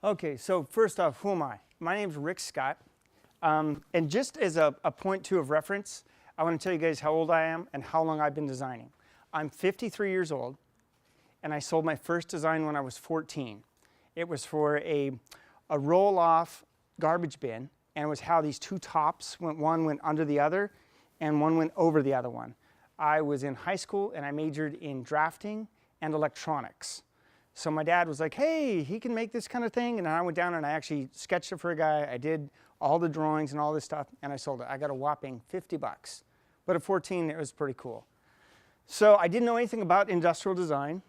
Okay, so first off, who am I? My name's Ric Scott. And just as a point two of reference, I want to tell you guys how old I am and how long I've been designing. I'm 53 years old, and I sold my first design when I was 14. It was for a roll-off garbage bin, and it was how these two tops went, one went under the other, and one went over the other one. I was in high school, and I majored in drafting and electronics. So my dad was like, hey, he can make this kind of thing. And I went down and I actually sketched it for a guy. I did all the drawings and all this stuff, and I sold it. I got a whopping 50 bucks. But at 14, it was pretty cool. So I didn't know anything about industrial design,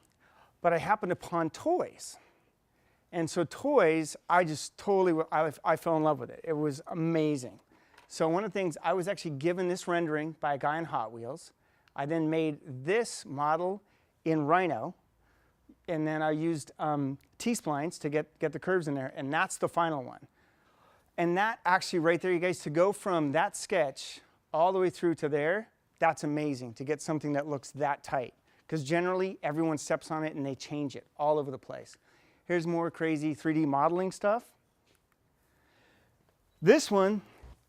but I happened upon toys. And so toys, I just totally, I fell in love with it. It was amazing. So one of the things, I was actually given this rendering by a guy in Hot Wheels. I then made this model in Rhino. And then I used T-splines to get the curves in there, and that's the final one. And that actually right there, you guys, to go from that sketch all the way through to there, that's amazing to get something that looks that tight. Because generally, everyone steps on it and they change it all over the place. Here's more crazy 3D modeling stuff. This one,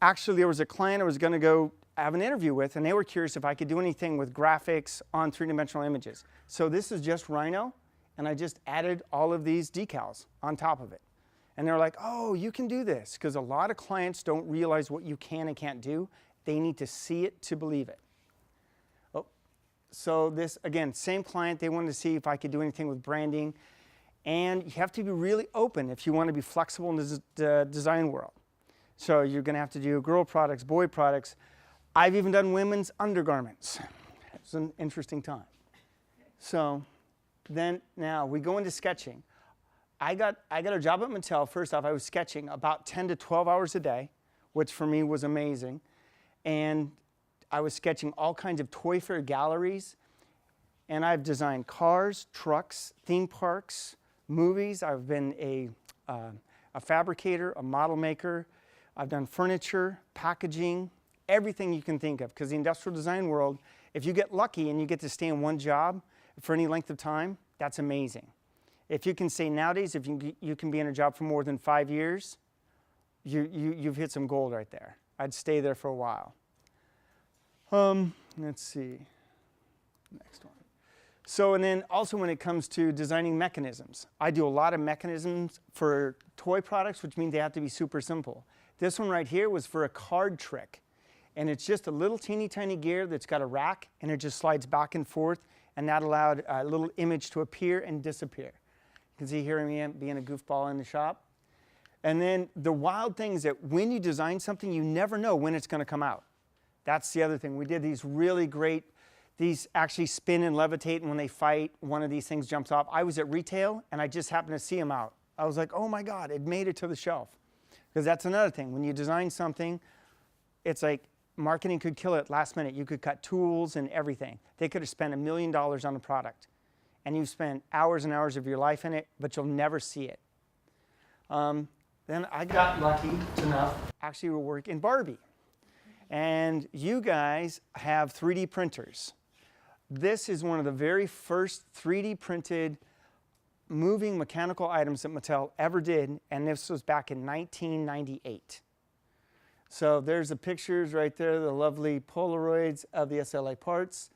actually, there was a client I was going to go have an interview with, and they were curious if I could do anything with graphics on three-dimensional images. So this is just Rhino. And I just added all of these decals on top of it. And they're like, oh, you can do this. Because a lot of clients don't realize what you can and can't do. They need to see it to believe it. Oh, so this, again, same client. They wanted to see if I could do anything with branding. And you have to be really open if you want to be flexible in the design world. So you're going to have to do girl products, boy products. I've even done women's undergarments. It's an interesting time. So then now we go into sketching. I got a job at Mattel. First off, I was sketching about 10 to 12 hours a day, which for me was amazing. And I was sketching all kinds of toy fair galleries. And I've designed cars, trucks, theme parks, movies. I've been a fabricator, a model maker. I've done furniture, packaging, everything you can think of. Because the industrial design world, if you get lucky and you get to stay in one job for any length of time, that's amazing. If you can say nowadays, if you can be in a job for more than 5 years, you've hit some gold right there. I'd stay there for a while. Let's see, next one. So, and then also when it comes to designing mechanisms, I do a lot of mechanisms for toy products, which means they have to be super simple. This one right here was for a card trick. And it's just a little teeny tiny gear that's got a rack, and it just slides back and forth. And that allowed a little image to appear and disappear. You can see here me being a goofball in the shop. And then the wild thing is that when you design something, you never know when it's going to come out. That's the other thing. We did these really great, these actually spin and levitate, and when they fight, one of these things jumps off. I was at retail, and I just happened to see them out. I was like, oh my God, it made it to the shelf. Because that's another thing. When you design something, it's like, marketing could kill it last minute. You could cut tools and everything. They could have spent $1 million on a product. And you've spent hours and hours of your life in it, but you'll never see it. Then I got lucky enough actually to work in Barbie. And you guys have 3D printers. This is one of the very first 3D printed moving mechanical items that Mattel ever did. And this was back in 1998. So there's the pictures right there, the lovely Polaroids of the SLA parts.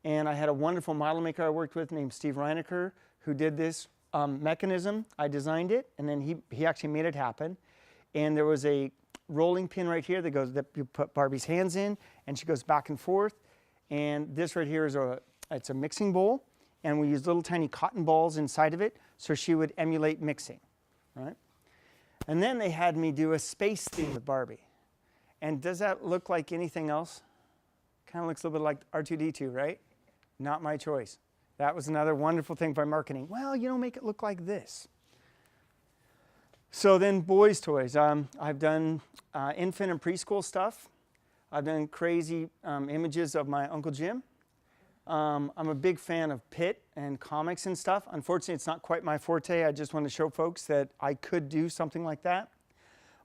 And I had a wonderful model maker I worked with named Steve Reinecker, who did this mechanism. I designed it, and then he actually made it happen. And there was a rolling pin right here that you put Barbie's hands in, and she goes back and forth. And this right here is it's a mixing bowl, and we use little tiny cotton balls inside of it, so she would emulate mixing, right? And then they had me do a space theme with Barbie. And does that look like anything else? Kind of looks a little bit like R2-D2, right? Not my choice. That was another wonderful thing by marketing. Well, you know, make it look like this. So then boys' toys. I've done infant and preschool stuff. I've done crazy images of my Uncle Jim. I'm a big fan of Pitt and comics and stuff. Unfortunately, it's not quite my forte. I just want to show folks that I could do something like that.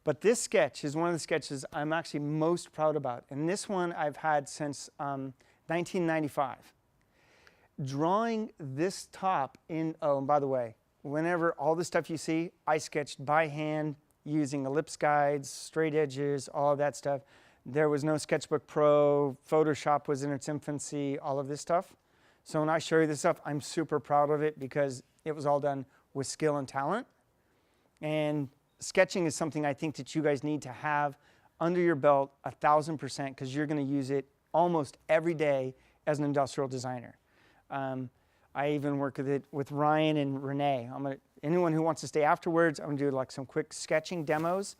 But this sketch is one of the sketches I'm actually most proud about. And this one I've had since 1995. Drawing this top in, oh, and by the way, whenever all the stuff you see, I sketched by hand using ellipse guides, straight edges, all of that stuff. There was no Sketchbook Pro, Photoshop was in its infancy, all of this stuff. So when I show you this stuff, I'm super proud of it because it was all done with skill and talent. And sketching is something I think that you guys need to have under your belt 1,000% because you're going to use it almost every day as an industrial designer. I even work with it with Ryan and Renee. Anyone who wants to stay afterwards, I'm going to do like some quick sketching demos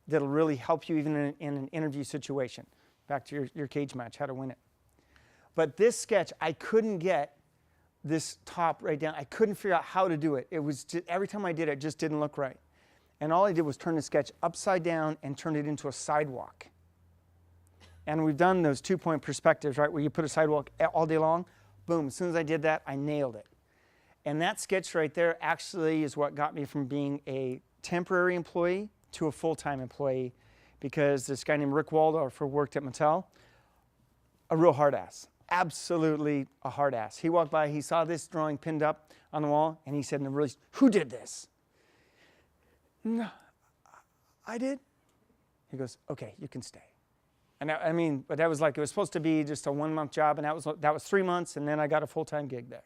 that'll really help you even in an interview situation. Back to your cage match, how to win it. But this sketch, I couldn't get this top right down. I couldn't figure out how to do it. It was just, every time I did it, it just didn't look right. And all I did was turn the sketch upside down and turn it into a sidewalk. And we've done those 2-point perspectives, right, where you put a sidewalk all day long. Boom, as soon as I did that, I nailed it. And that sketch right there actually is what got me from being a temporary employee to a full-time employee, because this guy named Rick Waldorf, who worked at Mattel, a real hard ass, absolutely a hard ass. He walked by, he saw this drawing pinned up on the wall, and he said in the release, "Who did this?" "No, I did." He goes, "Okay, you can stay." And I mean, but that was like, it was supposed to be just a 1-month job, and that was 3 months, and then I got a full-time gig there.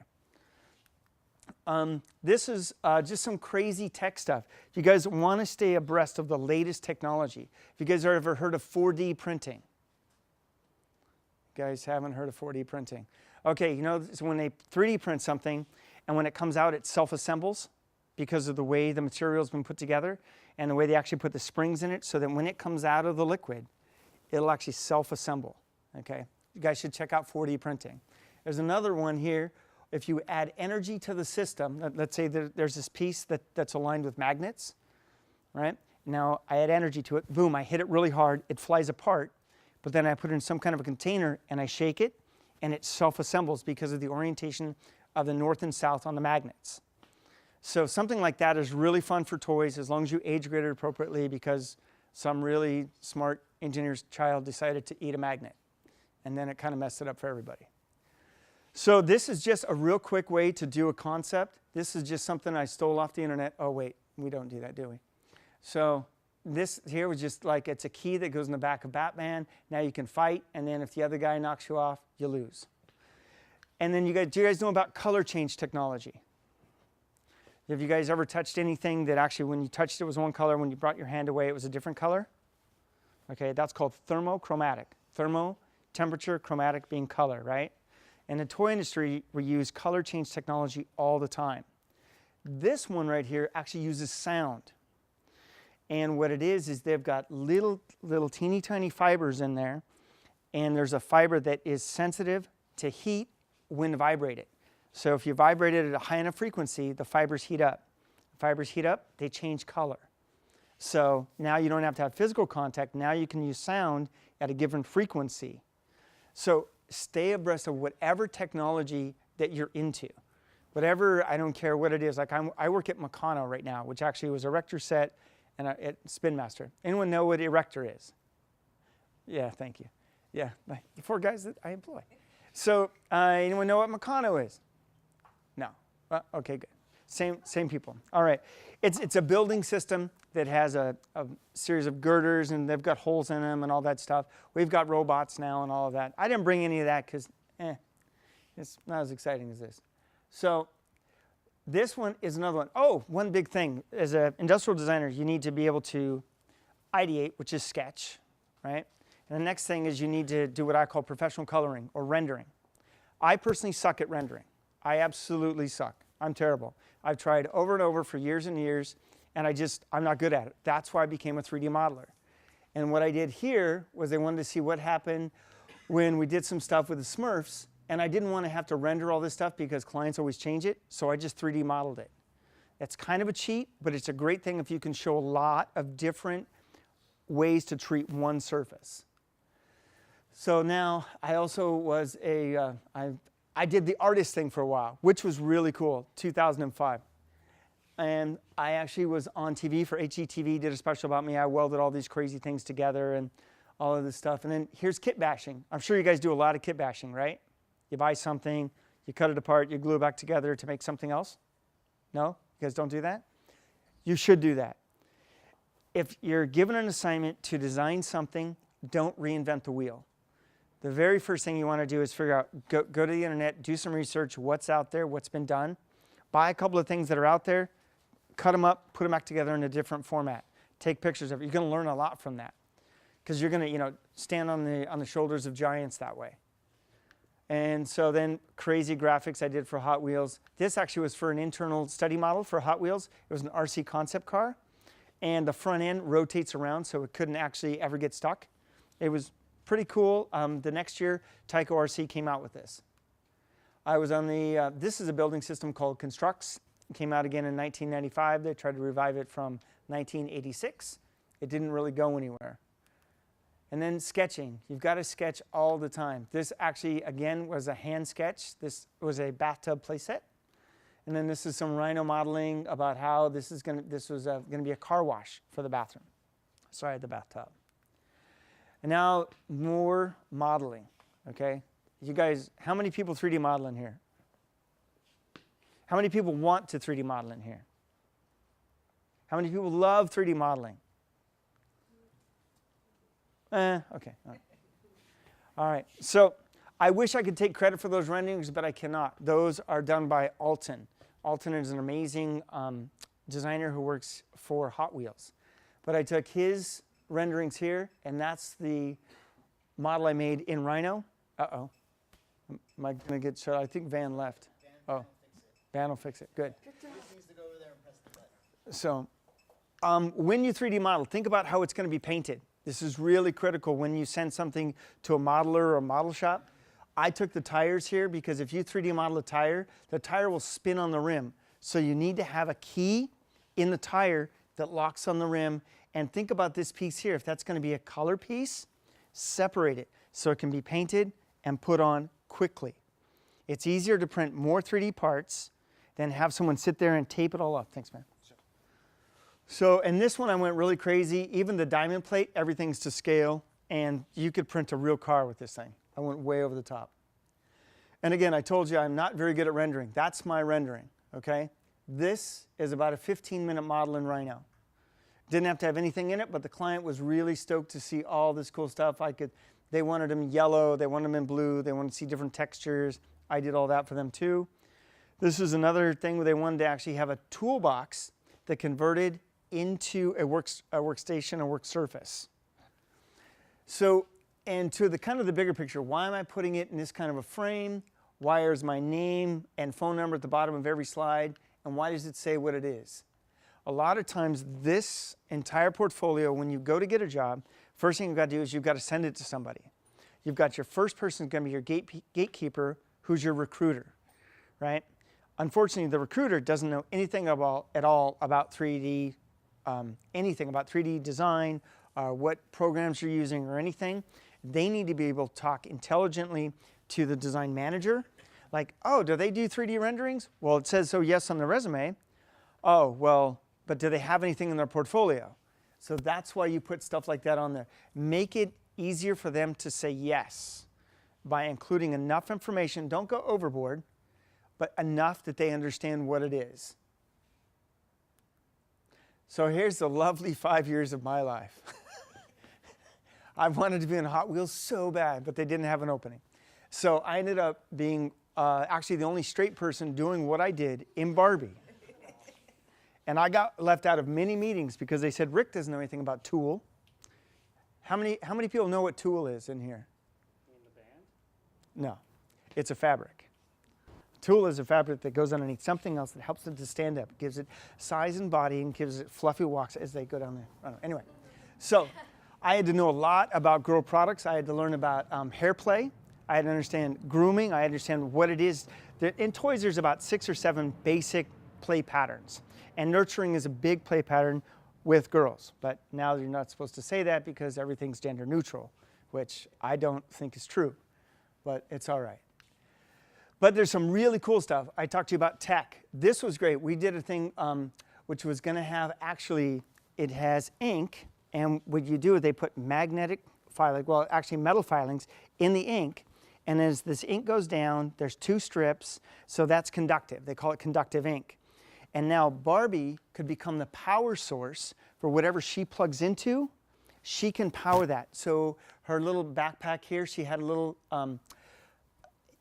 This is just some crazy tech stuff. If you guys want to stay abreast of the latest technology, if you guys have ever heard of 4D printing. You guys haven't heard of 4D printing. Okay, you know, so when they 3D print something, and when it comes out, it self-assembles because of the way the material's been put together, and the way they actually put the springs in it, so that when it comes out of the liquid, it'll actually self-assemble, okay? You guys should check out 4D printing. There's another one here. If you add energy to the system, let's say there's this piece that's aligned with magnets, right? Now I add energy to it, boom, I hit it really hard, it flies apart, but then I put it in some kind of a container and I shake it, and it self-assembles because of the orientation of the north and south on the magnets. So something like that is really fun for toys as long as you age grade it appropriately, because some really smart engineer's child decided to eat a magnet, and then it kind of messed it up for everybody. So this is just a real quick way to do a concept. This is just something I stole off the internet. Oh wait, we don't do that, do we? So this here was just like, it's a key that goes in the back of Batman. Now you can fight, and then if the other guy knocks you off, you lose. And then do you guys know about color change technology? Have you guys ever touched anything that actually when you touched it was one color, when you brought your hand away it was a different color? Okay, that's called thermochromatic. Thermo, temperature, chromatic being color, right? In the toy industry, we use color change technology all the time. This one right here actually uses sound. And what it is they've got little teeny tiny fibers in there, and there's a fiber that is sensitive to heat when vibrated. So if you vibrate it at a high enough frequency, the fibers heat up. The fibers heat up, they change color. So now you don't have to have physical contact. Now you can use sound at a given frequency. So stay abreast of whatever technology that you're into. Whatever, I don't care what it is. Like I work at Meccano right now, which actually was Erector set and at Spin Master. Anyone know what Erector is? Yeah, thank you. Yeah, the 4 guys that I employ. So anyone know what Meccano is? No. Well, okay, good. Same people. All right. It's a building system that has a series of girders, and they've got holes in them and all that stuff. We've got robots now and all of that. I didn't bring any of that because it's not as exciting as this. So this one is another one. Oh, one big thing. As an industrial designer, you need to be able to ideate, which is sketch, right? And the next thing is you need to do what I call professional coloring or rendering. I personally suck at rendering. I absolutely suck. I'm terrible. I've tried over and over for years and years, and I'm not good at it. That's why I became a 3D modeler. And what I did here was I wanted to see what happened when we did some stuff with the Smurfs, and I didn't want to have to render all this stuff because clients always change it, so I just 3D modeled it. It's kind of a cheat, but it's a great thing if you can show a lot of different ways to treat one surface. So now I also was I did the artist thing for a while, which was really cool, 2005. And I actually was on TV for HGTV, did a special about me. I welded all these crazy things together and all of this stuff. And then here's kit bashing. I'm sure you guys do a lot of kit bashing, right? You buy something, you cut it apart, you glue it back together to make something else? No? You guys don't do that? You should do that. If you're given an assignment to design something, don't reinvent the wheel. The very first thing you want to do is figure out, go to the internet, do some research, what's out there, what's been done. Buy a couple of things that are out there, cut them up, put them back together in a different format. Take pictures of it. You're going to learn a lot from that because you're going to, stand on the shoulders of giants that way. And so then crazy graphics I did for Hot Wheels. This actually was for an internal study model for Hot Wheels. It was an RC concept car. And the front end rotates around so it couldn't actually ever get stuck. It was pretty cool. The next year, Tyco RC came out with this. I was on the, this is a building system called Constructs. It came out again in 1995. They tried to revive it from 1986. It didn't really go anywhere. And then sketching. You've got to sketch all the time. This actually, again, was a hand sketch. This was a bathtub playset. And then this is some rhino modeling about how this was going to be a car wash for the bathroom. Sorry, the bathtub. And now more modeling, okay? You guys, how many people 3D model in here? How many people want to 3D model in here? How many people love 3D modeling? Okay. All right. All right. So I wish I could take credit for those renderings, but I cannot. Those are done by Alton. Alton is an amazing designer who works for Hot Wheels. But I took his renderings here, and that's the model I made in Rhino. Uh-oh. Am I going to get shut? I think Van left. Van will fix it. Good. So when you 3D model, think about how it's going to be painted. This is really critical when you send something to a modeler or a model shop. I took the tires here because if you 3D model a tire, the tire will spin on the rim. So you need to have a key in the tire that locks on the rim. And think about this piece here. If that's going to be a color piece, separate it so it can be painted and put on quickly. It's easier to print more 3D parts than have someone sit there and tape it all up. Thanks, man. Sure. So, and this one I went really crazy. Even the diamond plate, everything's to scale. And you could print a real car with this thing. I went way over the top. And again, I told you I'm not very good at rendering. That's my rendering, okay? This is about a 15-minute model in Rhino. Didn't have to have anything in it, but the client was really stoked to see all this cool stuff. They wanted them yellow, they wanted them in blue, they wanted to see different textures. I did all that for them too. This is another thing where they wanted to actually have a toolbox that converted into a workstation, a work surface. So, and to the kind of the bigger picture, why am I putting it in this kind of a frame? Why is my name and phone number at the bottom of every slide? And why does it say what it is? A lot of times this entire portfolio, when you go to get a job, first thing you've got to do is you've got to send it to somebody. You've got your first person is going to be your gatekeeper, who's your recruiter, right? Unfortunately, the recruiter doesn't know anything at all about 3D, anything about 3D design, what programs you're using or anything. They need to be able to talk intelligently to the design manager. Like, oh, do they do 3D renderings? Well, it says so yes on the resume. Oh, well, but do they have anything in their portfolio? So that's why you put stuff like that on there. Make it easier for them to say yes by including enough information. Don't go overboard, but enough that they understand what it is. So here's the lovely 5 years of my life. I wanted to be in Hot Wheels so bad, but they didn't have an opening. So I ended up being actually the only straight person doing what I did in Barbie. And I got left out of many meetings because they said, Rick doesn't know anything about tulle. How many people know what tulle is in here? In the band? No, it's a fabric. Tulle is a fabric that goes underneath something else that helps it to stand up, gives it size and body, and gives it fluffy walks as they go down there. I don't know. Anyway, so I had to know a lot about girl products. I had to learn about hair play. I had to understand grooming. I had to understand what it is. In toys, there's about 6 or 7 basic play patterns. And nurturing is a big play pattern with girls. But now you're not supposed to say that because everything's gender neutral, which I don't think is true. But it's all right. But there's some really cool stuff. I talked to you about tech. This was great. We did a thing which was going to have actually, it has ink. And what you do is they put magnetic filing, well, actually metal filings in the ink. And as this ink goes down, there's 2 strips. So that's conductive. They call it conductive ink. And now Barbie could become the power source for whatever she plugs into. She can power that. So her little backpack here, she had a little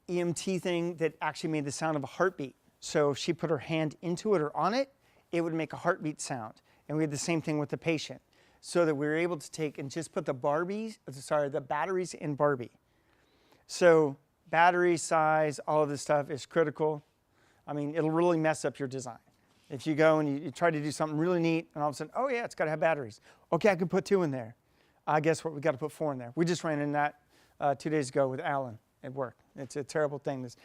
EMT thing that actually made the sound of a heartbeat. So if she put her hand into it or on it, it would make a heartbeat sound. And we had the same thing with the patient. So that we were able to take and just put the batteries in Barbie. So battery size, all of this stuff is critical. I mean, it'll really mess up your design. If you go and you try to do something really neat, and all of a sudden, oh yeah, it's got to have batteries. Okay, I can put 2 in there. Guess what? We got to put 4 in there. We just ran into that 2 days ago with Alan at work. It's a terrible thing. This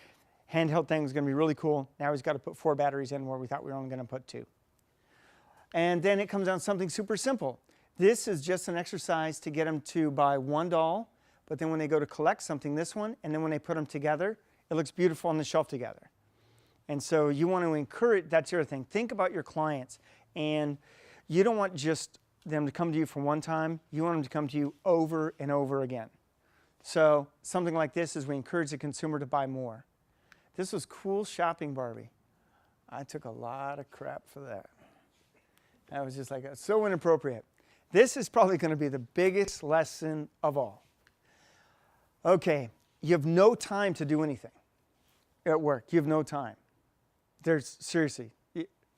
handheld thing is going to be really cool. Now he's got to put 4 batteries in where we thought we were only going to put 2. And then it comes down to something super simple. This is just an exercise to get them to buy 1 doll, but then when they go to collect something, this one, and then when they put them together, it looks beautiful on the shelf together. And so you want to encourage, that's the other thing. Think about your clients. And you don't want just them to come to you for one time. You want them to come to you over and over again. So something like this is we encourage the consumer to buy more. This was cool shopping Barbie. I took a lot of crap for that. That was just like so inappropriate. This is probably going to be the biggest lesson of all. Okay, you have no time to do anything at work. You have no time. There's, seriously,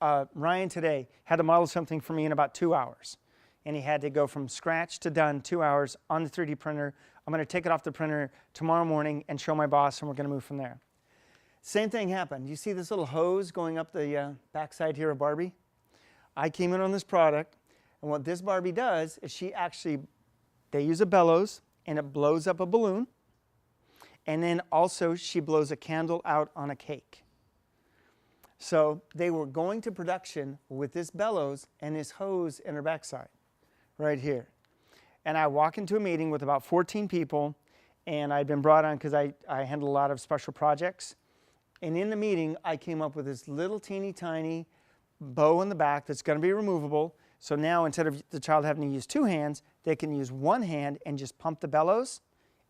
Ryan today had to model something for me in about 2 hours. And he had to go from scratch to done 2 hours on the 3D printer. I'm going to take it off the printer tomorrow morning and show my boss, and we're going to move from there. Same thing happened. You see this little hose going up the backside here of Barbie? I came in on this product, and what this Barbie does is they use a bellows, and it blows up a balloon. And then also she blows a candle out on a cake. So they were going to production with this bellows and this hose in her backside, right here. And I walk into a meeting with about 14 people, and I'd been brought on because I handle a lot of special projects. And in the meeting, I came up with this little teeny tiny bow in the back that's going to be removable. So now instead of the child having to use 2 hands, they can use 1 hand and just pump the bellows,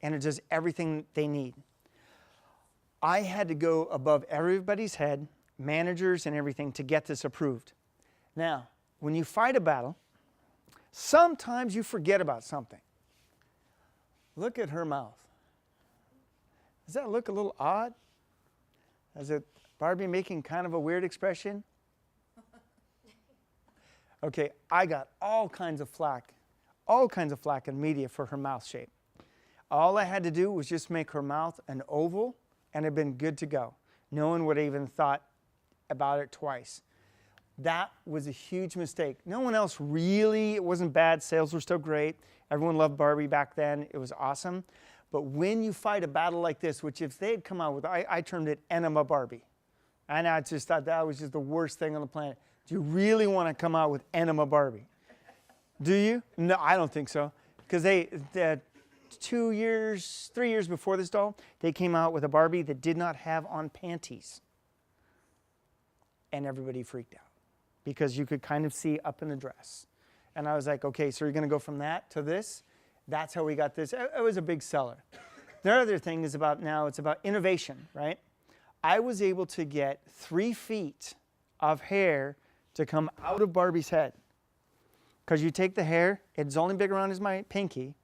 and it does everything they need. I had to go above everybody's head, managers and everything, to get this approved. Now, when you fight a battle, sometimes you forget about something. Look at her mouth. Does that look a little odd? Is it Barbie making kind of a weird expression? Okay, I got all kinds of flack in media for her mouth shape. All I had to do was just make her mouth an oval, and it'd been good to go. No one would have even thought about it twice. That was a huge mistake. No one else really, it wasn't bad. Sales were still great. Everyone loved Barbie back then. It was awesome. But when you fight a battle like this, which if they had come out with, I termed it Enema Barbie. And I just thought that was just the worst thing on the planet. Do you really want to come out with Enema Barbie? Do you? No, I don't think so. Because they 3 years before this doll, they came out with a Barbie that did not have on panties. And everybody freaked out because you could kind of see up in the dress. And I was like, okay, so you're going to go from that to this? That's how we got this. It was a big seller. The other thing is about now, it's about innovation, right? I was able to get 3 feet of hair to come out of Barbie's head. Because you take the hair, it's only big around as my pinky,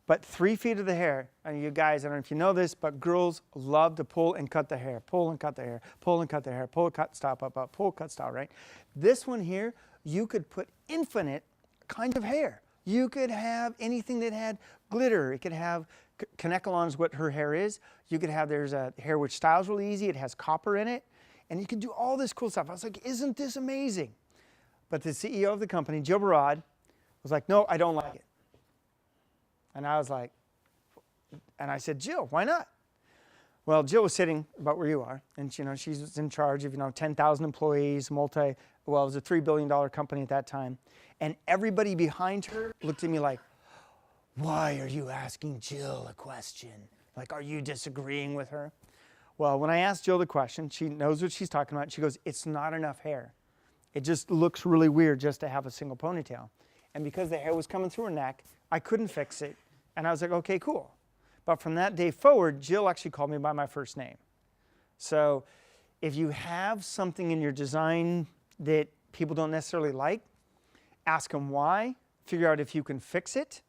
but 3 feet of the hair, and you guys, I don't know if you know this, but girls love to pull and cut the hair, pull and cut the hair, pull and cut the hair, pull, cut, stop, up, pull, cut, stop, right? This one here, you could put infinite kinds of hair. You could have anything that had glitter. It could have, Kanekalon is what her hair is. You could have, there's a hair which styles really easy. It has copper in it. And you could do all this cool stuff. I was like, isn't this amazing? But the CEO of the company, Jill Barad, was like, no, I don't like it. And I was like, and I said, Jill, why not? Well, Jill was sitting about where you are, and she's in charge of 10,000 employees, it was a $3 billion company at that time. And everybody behind her looked at me like, why are you asking Jill a question? Like, are you disagreeing with her? Well, when I asked Jill the question, she knows what she's talking about. She goes, it's not enough hair. It just looks really weird just to have a single ponytail. And because the hair was coming through her neck, I couldn't fix it. And I was like, okay, cool. But from that day forward, Jill actually called me by my first name. So if you have something in your design that people don't necessarily like, ask them why, figure out if you can fix it.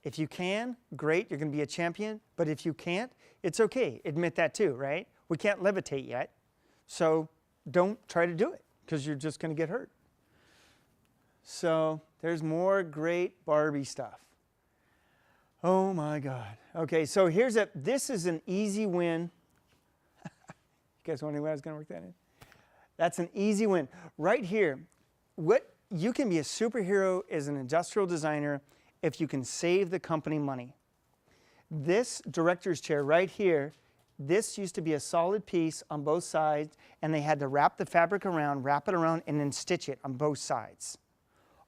If you can, great, you're going to be a champion. But if you can't, it's okay. Admit that too, right? We can't levitate yet. So don't try to do it because you're just going to get hurt. So there's more great Barbie stuff. Oh my God. Okay, so this is an easy win. You guys wondering why I was going to work that in? That's an easy win. Right here, you can be a superhero as an industrial designer if you can save the company money. This director's chair right here, this used to be a solid piece on both sides, and they had to wrap the fabric around, wrap it around, and then stitch it on both sides.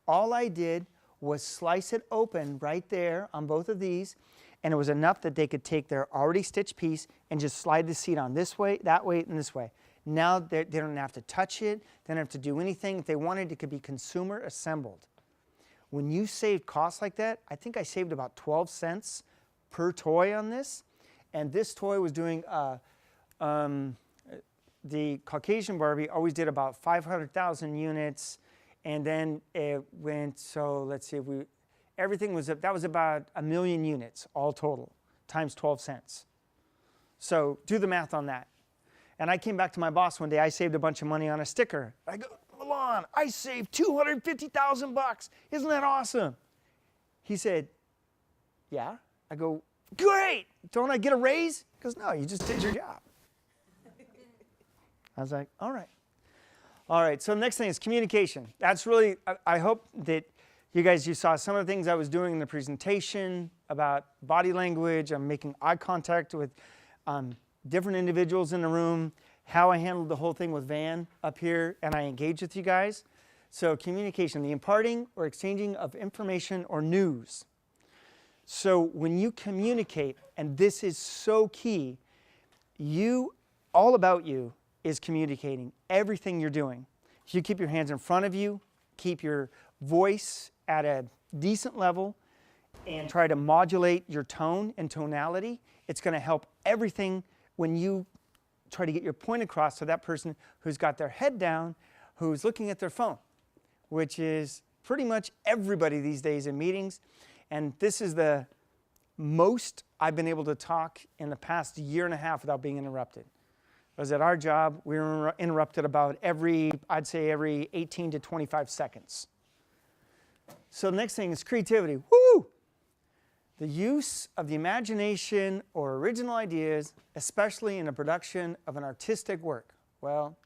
All I did was slice it open right there on both of these, and it was enough that they could take their already stitched piece and just slide the seat on this way, that way, and this way. Now they don't have to touch it, they don't have to do anything. If they wanted, it could be consumer assembled. When you save costs like that, I think I saved about 12 cents per toy on this. And this toy was doing, the Caucasian Barbie always did about 500,000 units. And then it went, so let's see, everything was, that was about 1 million units all total, times 12 cents. So do the math on that. And I came back to my boss one day, I saved a bunch of money on a sticker. I go, Milan, I saved 250,000 bucks. Isn't that awesome? He said, yeah. I go, great. Don't I get a raise? He goes, no, you just did your job. I was like, all right. All right, so the next thing is communication. That's really, I hope that you saw some of the things I was doing in the presentation about body language. I'm making eye contact with different individuals in the room, how I handled the whole thing with Van up here, and I engaged with you guys. So communication, the imparting or exchanging of information or news. So when you communicate, and this is so key, all about you is communicating everything you're doing. If you keep your hands in front of you, keep your voice at a decent level, and try to modulate your tone and tonality, it's going to help everything when you try to get your point across to that person who's got their head down, who's looking at their phone, which is pretty much everybody these days in meetings. And this is the most I've been able to talk in the past year and a half without being interrupted. I was at our job, we were interrupted about I'd say every 18 to 25 seconds. So the next thing is creativity. Woo! The use of the imagination or original ideas, especially in the production of an artistic work. Well,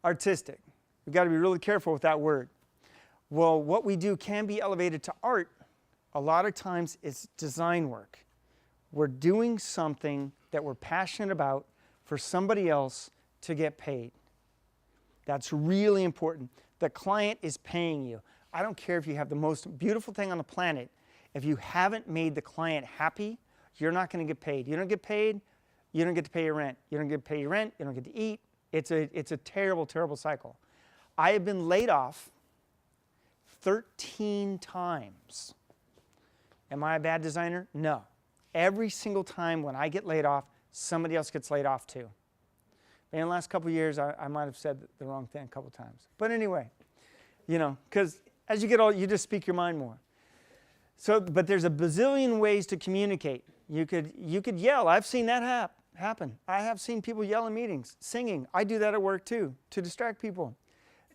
artistic. We've got to be really careful with that word. Well, what we do can be elevated to art. A lot of times it's design work. We're doing something that we're passionate about for somebody else to get paid. That's really important. The client is paying you. I don't care if you have the most beautiful thing on the planet. If you haven't made the client happy, you're not going to get paid. You don't get paid, you don't get to pay your rent. You don't get to pay your rent, you don't get to eat. It's a terrible, terrible cycle. I have been laid off 13 times. Am I a bad designer? No. Every single time when I get laid off, somebody else gets laid off too. In the last couple of years, I might have said the wrong thing a couple times. But anyway, because as you get old, you just speak your mind more. So, but there's a bazillion ways to communicate. You could yell. I've seen that happen. I have seen people yell in meetings, singing. I do that at work too, to distract people.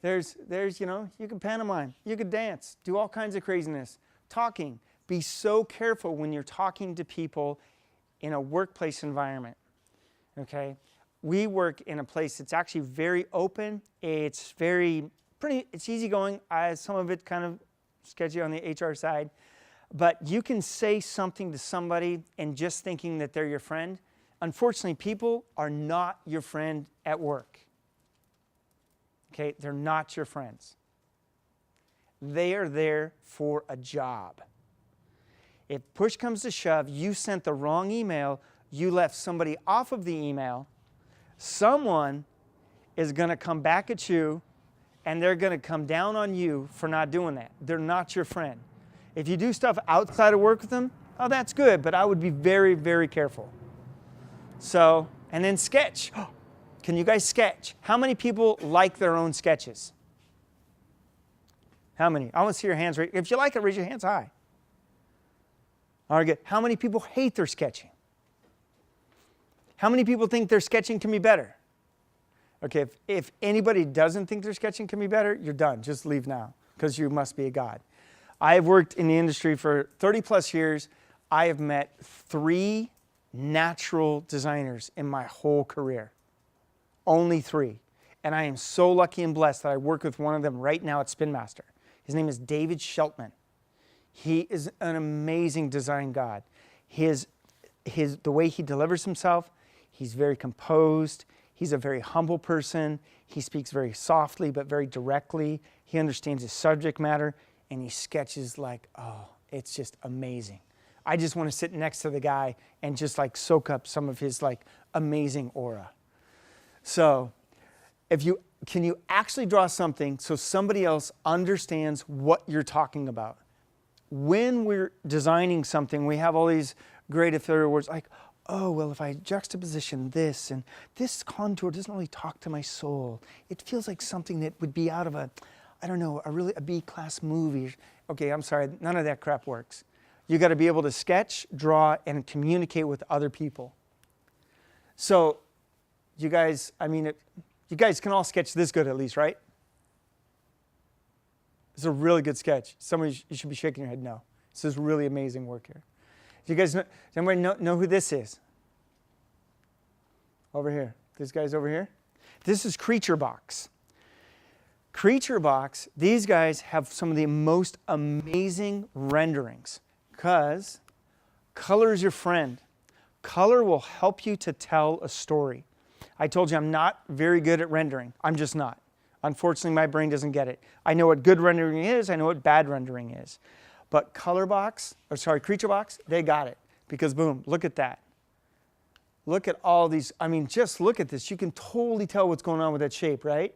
There's you can pantomime, you could dance, do all kinds of craziness. Talking. Be so careful when you're talking to people in a workplace environment. Okay? We work in a place that's actually very open. It's it's easygoing. Some of it kind of sketchy on the HR side. But you can say something to somebody and just thinking that they're your friend. Unfortunately, people are not your friend at work. Okay? They're not your friends. They are there for a job. If push comes to shove, you sent the wrong email, you left somebody off of the email, someone is going to come back at you and they're going to come down on you for not doing that. They're not your friend. If you do stuff outside of work with them, oh, that's good, but I would be very, very careful. So, and then sketch. Can you guys sketch? How many people like their own sketches? How many? I want to see your hands. If you like it, raise your hands high. All right, good. How many people hate their sketching? How many people think their sketching can be better? Okay, if anybody doesn't think their sketching can be better, you're done. Just leave now, because you must be a god. I have worked in the industry for 30 plus years. I have met 3 natural designers in my whole career. Only 3. And I am so lucky and blessed that I work with one of them right now at Spin Master. His name is David Shelton. He is an amazing design god. The way he delivers himself, he's very composed. He's a very humble person. He speaks very softly but very directly. He understands his subject matter, and he sketches like, oh, it's just amazing. I just want to sit next to the guy and just like soak up some of his like amazing aura. So can you actually draw something so somebody else understands what you're talking about? When we're designing something, we have all these great ethereal words like, oh, well, if I juxtaposition this and this contour doesn't really talk to my soul. It feels like something that would be out of a B-class movie. Okay, I'm sorry, none of that crap works. You got to be able to sketch, draw, and communicate with other people. So you guys, you guys can all sketch this good at least, right? It's a really good sketch. Somebody, you should be shaking your head no. This is really amazing work here. Do you guys know, does anybody know who this is? Over here. This guy's over here. This is Creature Box. Creature Box, these guys have some of the most amazing renderings because color is your friend. Color will help you to tell a story. I told you I'm not very good at rendering. I'm just not. Unfortunately, my brain doesn't get it. I know what good rendering is. I know what bad rendering is. But Creature Box, they got it. Because boom, look at that. Look at all these. Just look at this. You can totally tell what's going on with that shape, right?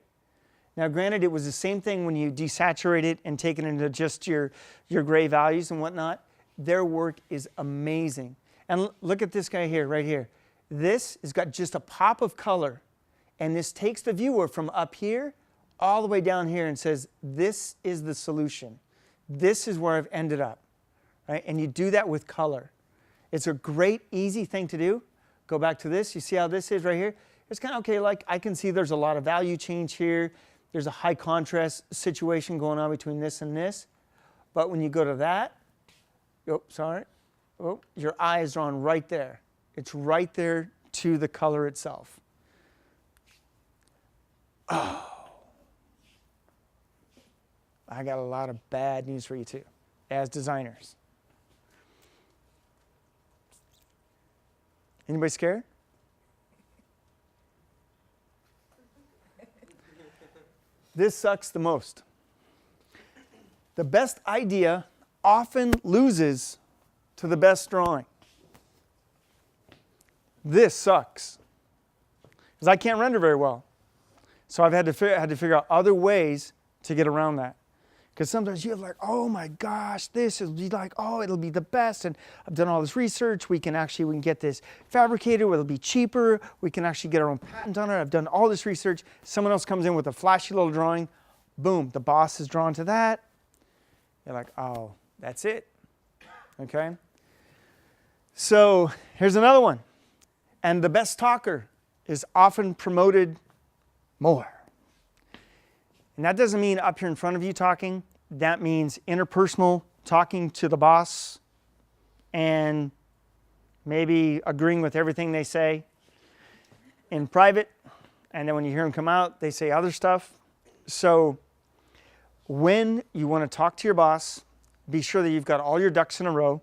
Now, granted, it was the same thing when you desaturate it and take it into just your gray values and whatnot. Their work is amazing. And look at this guy here, right here. This has got just a pop of color. And this takes the viewer from up here all the way down here and says, this is the solution. This is where I've ended up. Right? And you do that with color. It's a great, easy thing to do. Go back to this. You see how this is right here? It's kind of okay, like I can see there's a lot of value change here. There's a high contrast situation going on between this and this. But when you go to that, your eye is drawn right there. It's right there to the color itself. Oh. I got a lot of bad news for you too, as designers. Anybody scared? This sucks the most. The best idea often loses to the best drawing. This sucks. Because I can't render very well. So I've had to figure out other ways to get around that. Because sometimes you have like, oh my gosh, this will be like, oh, it'll be the best. And I've done all this research. We can get this fabricated. It'll be cheaper. We can actually get our own patent on it. I've done all this research. Someone else comes in with a flashy little drawing. Boom, the boss is drawn to that. You're like, oh, that's it. Okay? So here's another one. And the best talker is often promoted more. And that doesn't mean up here in front of you talking. That means interpersonal talking to the boss and maybe agreeing with everything they say in private. And then when you hear them come out, they say other stuff. So when you want to talk to your boss, be sure that you've got all your ducks in a row.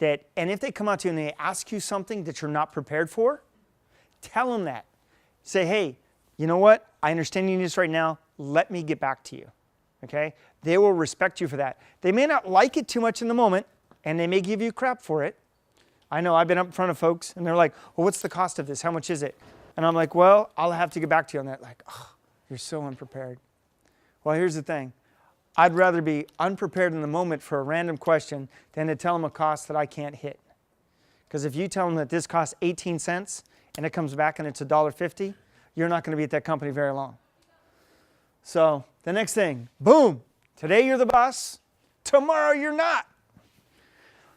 And if they come out to you and they ask you something that you're not prepared for, tell them that. Say, hey, you know what? I understand you need this right now. Let me get back to you. Okay? They will respect you for that. They may not like it too much in the moment, and they may give you crap for it. I know I've been up in front of folks, and they're like, well, what's the cost of this? How much is it? And I'm like, well, I'll have to get back to you on that. Like, oh, you're so unprepared. Well, here's the thing. I'd rather be unprepared in the moment for a random question than to tell them a cost that I can't hit. Because if you tell them that this costs 18 cents and it comes back and it's $1.50, you're not going to be at that company very long. So the next thing, boom, today you're the boss, tomorrow you're not.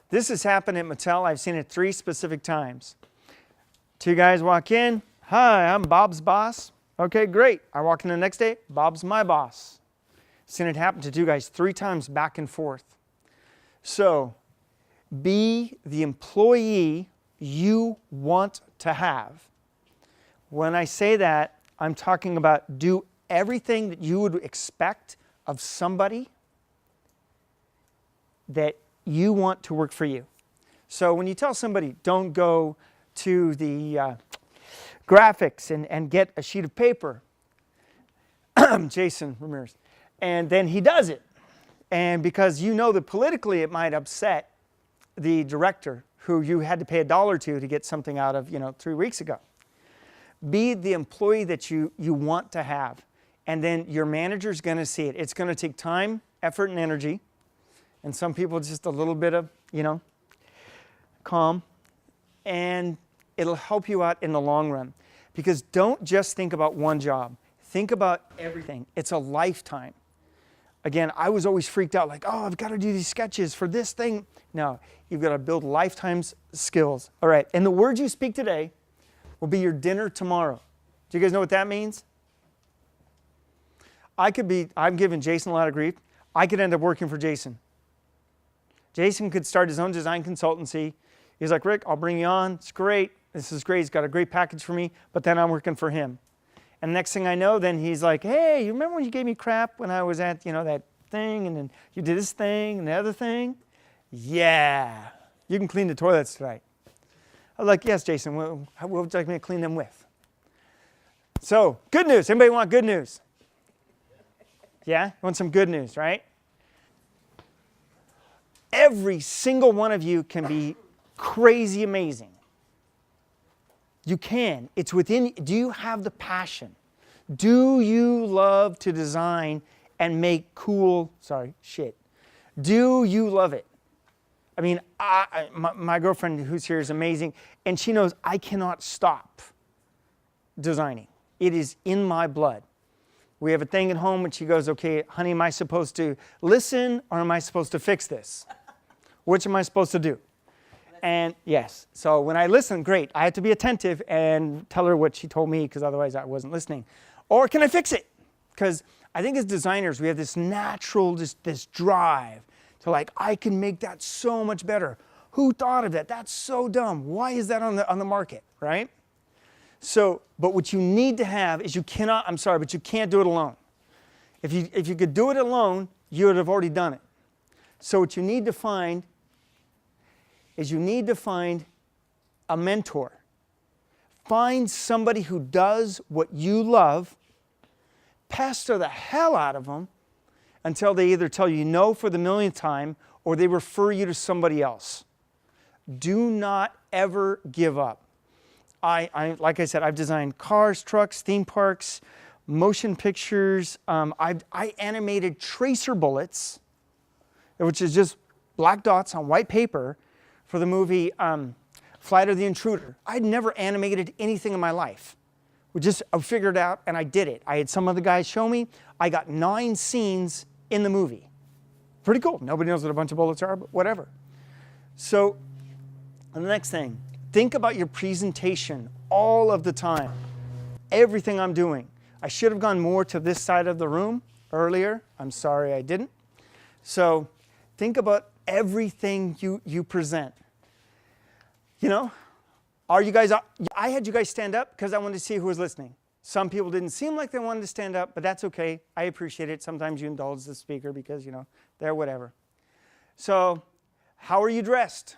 This has happened at Mattel. I've seen it 3 specific times. 2 guys walk in, hi, I'm Bob's boss. Okay, great. I walk in the next day, Bob's my boss. Seen it happen to 2 guys 3 times back and forth. So be the employee you want to have. When I say that, I'm talking about do everything that you would expect of somebody that you want to work for you. So when you tell somebody, don't go to the graphics and get a sheet of paper, Jason Ramirez, and then he does it. And because you know that politically it might upset the director who you had to pay $1 to get something out of, 3 weeks ago. Be the employee that you want to have. And then your manager's going to see it. It's going to take time, effort, and energy. And some people just a little bit of, calm. And it'll help you out in the long run. Because don't just think about one job. Think about everything. It's a lifetime. Again, I was always freaked out like, oh, I've got to do these sketches for this thing. No, you've got to build lifetime's skills. All right, and the words you speak today will be your dinner tomorrow. Do you guys know what that means? I'm giving Jason a lot of grief. I could end up working for Jason. Jason could start his own design consultancy. He's like, Rick, I'll bring you on. It's great. This is great. He's got a great package for me, but then I'm working for him. And next thing I know, then he's like, hey, you remember when you gave me crap when I was at, that thing, and then you did this thing and the other thing? Yeah, you can clean the toilets tonight. I'm like, yes, Jason, what would you like me to clean them with? So, good news. Anybody want good news? Yeah? You want some good news, right? Every single one of you can be crazy amazing. You can. It's within. Do you have the passion? Do you love to design and make cool, shit? Do you love it? I mean, my girlfriend who's here is amazing, and she knows I cannot stop designing. It is in my blood. We have a thing at home, and she goes, okay, honey, am I supposed to listen or am I supposed to fix this? Which am I supposed to do? And yes, so when I listen, great. I have to be attentive and tell her what she told me because otherwise I wasn't listening. Or can I fix it? Because I think as designers, we have this natural, this drive to like, I can make that so much better. Who thought of that? That's so dumb. Why is that on the market, right? So, but what you need to have is you cannot, I'm sorry, but you can't do it alone. If you could do it alone, you would have already done it. So what you need to find is you need to find a mentor. Find somebody who does what you love, pester the hell out of them until they either tell you no for the millionth time or they refer you to somebody else. Do not ever give up. Like I said, I've designed cars, trucks, theme parks, motion pictures. I animated tracer bullets, which is just black dots on white paper for the movie Flight of the Intruder. I'd never animated anything in my life. I figured it out and I did it. I had some other guys show me. I got 9 scenes in the movie. Pretty cool. Nobody knows what a bunch of bullets are, but whatever. So the next thing, think about your presentation all of the time. Everything I'm doing. I should have gone more to this side of the room earlier. I'm sorry I didn't. So think about everything you present. Are you guys, I had you guys stand up because I wanted to see who was listening. Some people didn't seem like they wanted to stand up, but that's okay. I appreciate it. Sometimes you indulge the speaker because, they're whatever. So, how are you dressed?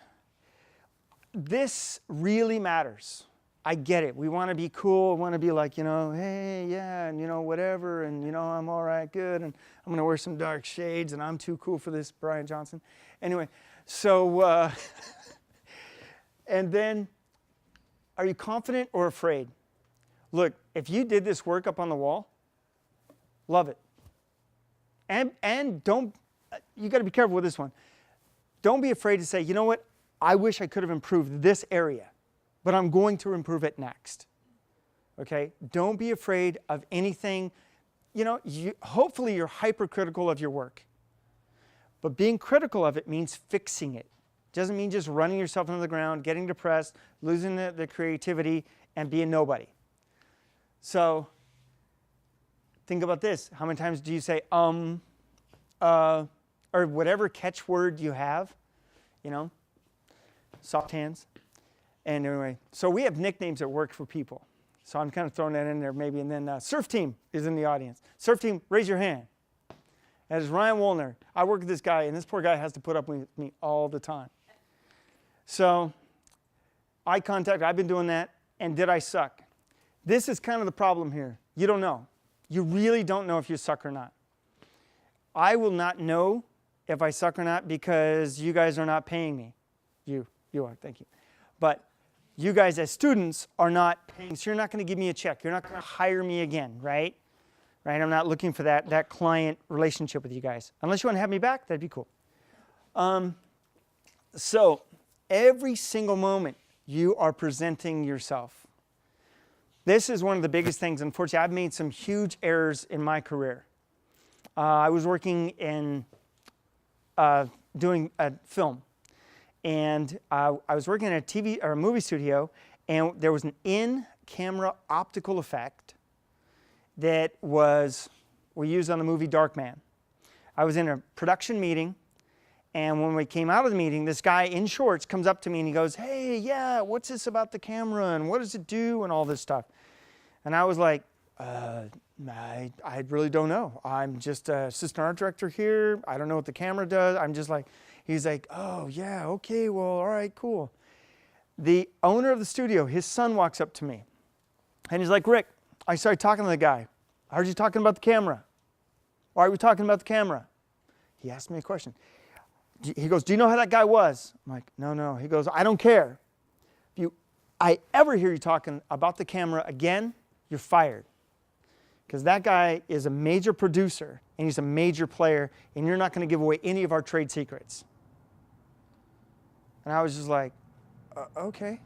This really matters. I get it. We want to be cool. We want to be like, hey, yeah, and, whatever, and, I'm all right, good, and I'm going to wear some dark shades, and I'm too cool for this, Brian Johnson. Anyway, so, and then, are you confident or afraid? Look, if you did this work up on the wall, love it. And don't, you got to be careful with this one. Don't be afraid to say, you know what, I wish I could have improved this area, but I'm going to improve it next. Okay? Don't be afraid of anything. You know, hopefully you're hypercritical of your work. But being critical of it means fixing it. Doesn't mean just running yourself into the ground, getting depressed, losing the creativity, and being nobody. So think about this. How many times do you say, or whatever catchword you have, you know, soft hands. And anyway, so we have nicknames at work for people. So I'm kind of throwing that in there maybe. And then Surf Team is in the audience. Surf Team, raise your hand. That is Ryan Woolner. I work with this guy, and this poor guy has to put up with me all the time. So eye contact, I've been doing that. And did I suck? This is kind of the problem here. You don't know. You really don't know if you suck or not. I will not know if I suck or not because you guys are not paying me. You are, thank you. But you guys as students are not paying, so you're not going to give me a check. You're not going to hire me again, right? Right? I'm not looking for that client relationship with you guys. Unless you want to have me back, that'd be cool. So every single moment you are presenting yourself. This is one of the biggest things. Unfortunately, I've made some huge errors in my career. I was working in doing a film. And I was working in a TV or a movie studio, and there was an in-camera optical effect that we used on the movie Darkman. I was in a production meeting, and when we came out of the meeting, this guy in shorts comes up to me and he goes, "Hey, yeah, what's this about the camera and what does it do and all this stuff?" And I was like, I really don't know. I'm just an assistant art director here. I don't know what the camera does. I'm just like, he's like, "Oh, yeah, okay, well, all right, cool." The owner of the studio, his son walks up to me. And he's like, "Rick," I started talking to the guy. "I heard you talking about the camera. Why are we talking about the camera?" He asked me a question. He goes, "Do you know how that guy was?" I'm like, No. He goes, "I don't care. If I ever hear you talking about the camera again, you're fired. Because that guy is a major producer, and he's a major player, and you're not going to give away any of our trade secrets." And I was just like, "Okay,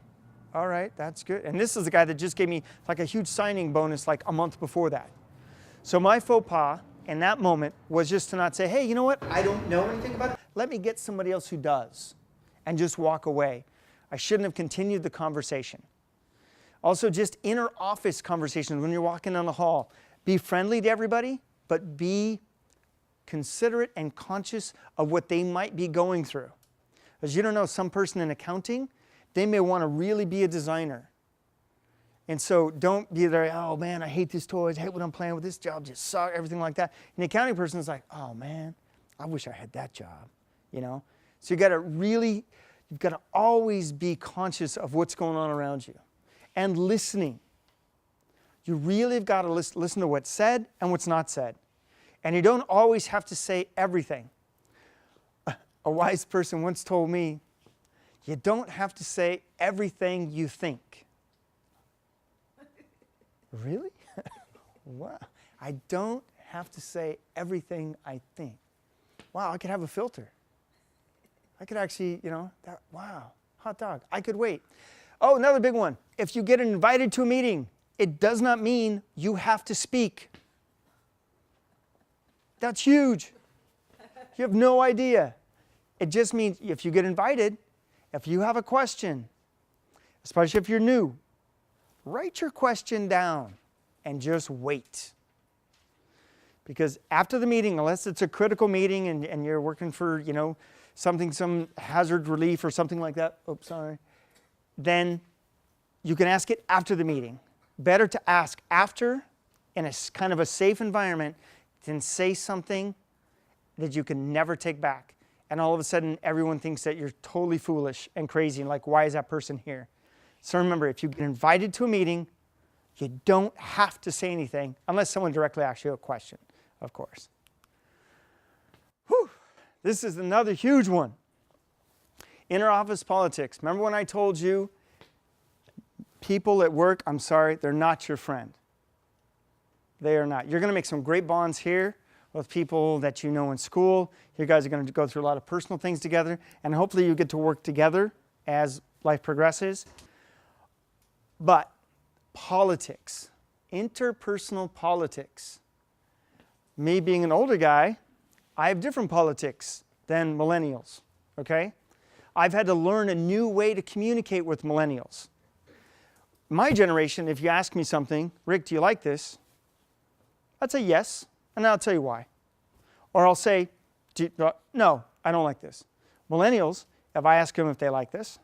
all right, that's good." And this is the guy that just gave me like a huge signing bonus like a month before that. So my faux pas in that moment was just to not say, "Hey, you know what? I don't know anything about it. Let me get somebody else who does," and just walk away. I shouldn't have continued the conversation. Also, just inner office conversations when you're walking down the hall. Be friendly to everybody, but be considerate and conscious of what they might be going through. Because you don't know, some person in accounting, they may want to really be a designer. And so don't be there, "Oh man, I hate these toys, I hate what I'm playing with, this job just sucks," everything like that. And the accounting person is like, "Oh man, I wish I had that job," you know? So you've got to always be conscious of what's going on around you. And listening. You really have got to listen to what's said and what's not said. And you don't always have to say everything. A wise person once told me, you don't have to say everything you think. Really? Wow. I don't have to say everything I think. Wow, I could have a filter. I could actually, wow, hot dog. I could wait. Oh, another big one. If you get invited to a meeting, it does not mean you have to speak. That's huge. You have no idea. It just means if you get invited, if you have a question, especially if you're new, write your question down and just wait. Because after the meeting, unless it's a critical meeting and you're working for, some hazard relief or something like that, then you can ask it after the meeting. Better to ask after in a kind of a safe environment than say something that you can never take back. And all of a sudden, everyone thinks that you're totally foolish and crazy, and like, why is that person here? So remember, if you get invited to a meeting, you don't have to say anything unless someone directly asks you a question, of course. Whew. This is another huge one. Inner office politics. Remember when I told you people at work, I'm sorry, they're not your friend. They are not. You're going to make some great bonds here with people that you know in school. You guys are going to go through a lot of personal things together, and hopefully you get to work together as life progresses. But politics, interpersonal politics. Me being an older guy, I have different politics than millennials, okay? I've had to learn a new way to communicate with millennials. My generation, if you ask me something, Rick, do you like this? I'd say yes, and I'll tell you why. Or I'll say, no, I don't like this. Millennials, if I ask them if they like this,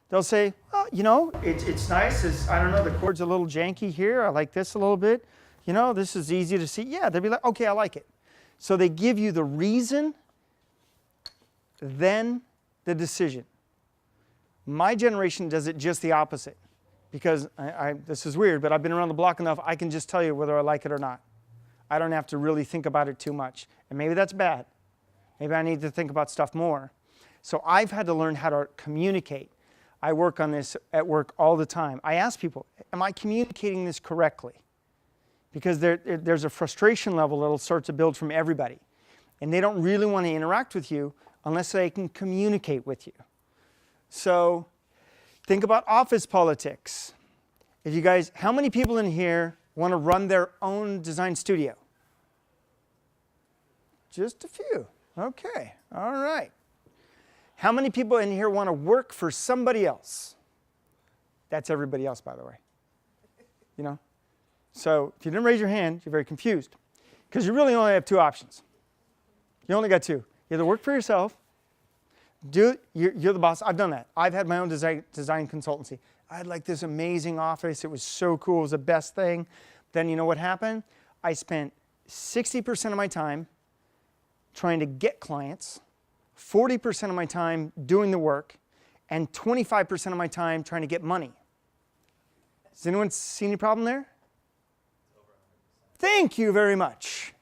they'll say, well, you know, it's nice. I don't know, the chord's a little janky here. I like this a little bit. You know, this is easy to see. Yeah, they'll be like, okay, I like it. So they give you the reason, then the decision. My generation does it just the opposite. Because this is weird, but I've been around the block enough, I can just tell you whether I like it or not. I don't have to really think about it too much. And maybe that's bad. Maybe I need to think about stuff more. So I've had to learn how to communicate. I work on this at work all the time. I ask people, am I communicating this correctly? Because there's a frustration level that'll start to build from everybody. And they don't really want to interact with you unless they can communicate with you. So think about office politics. If you guys, how many people in here want to run their own design studio? Just a few. Okay, all right. How many people in here want to work for somebody else? That's everybody else, by the way. You know? So if you didn't raise your hand, you're very confused. Because you really only have two options. You only got two. You either work for yourself, you're the boss. I've done that. I've had my own design consultancy. I had like this amazing office. It was so cool. It was the best thing. Then you know what happened? I spent 60% of my time trying to get clients, 40% of my time doing the work, and 25% of my time trying to get money. Does anyone see any problem there? Thank you very much.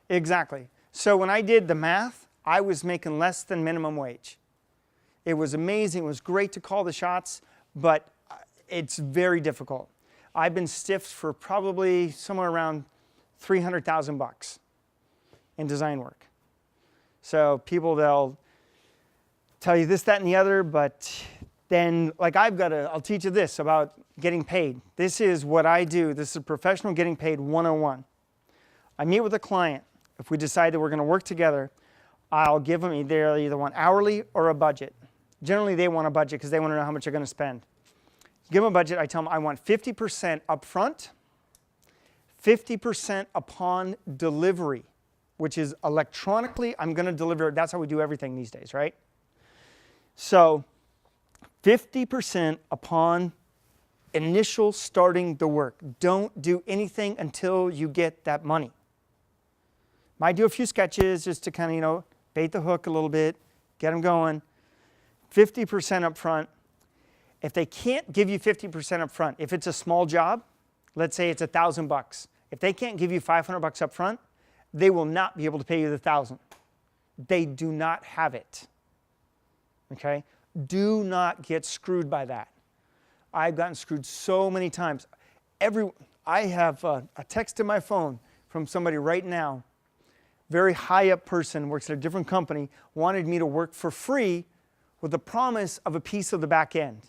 Exactly. So when I did the math, I was making less than minimum wage. It was amazing. It was great to call the shots, but it's very difficult. I've been stiffed for probably somewhere around $300,000 in design work. So people, they'll tell you this, that, and the other, but then, like I'll teach you this about getting paid. This is what I do. This is professional getting paid 101. I meet with a client. If we decide that we're going to work together, I'll give them either want hourly or a budget. Generally, they want a budget because they want to know how much they're going to spend. Give them a budget. I tell them I want 50% up front, 50% upon delivery, which is electronically, I'm going to deliver. That's how we do everything these days, right? So 50% upon initial starting the work. Don't do anything until you get that money. Might do a few sketches just to kind of, you know, bait the hook a little bit, get them going. 50% up front. If they can't give you 50% up front, if it's a small job, let's say it's $1,000. If they can't give you $500 up front, they will not be able to pay you the $1,000. They do not have it. Okay? Do not get screwed by that. I've gotten screwed so many times. I have a text in my phone from somebody right now, very high up person, works at a different company, wanted me to work for free with the promise of a piece of the back end.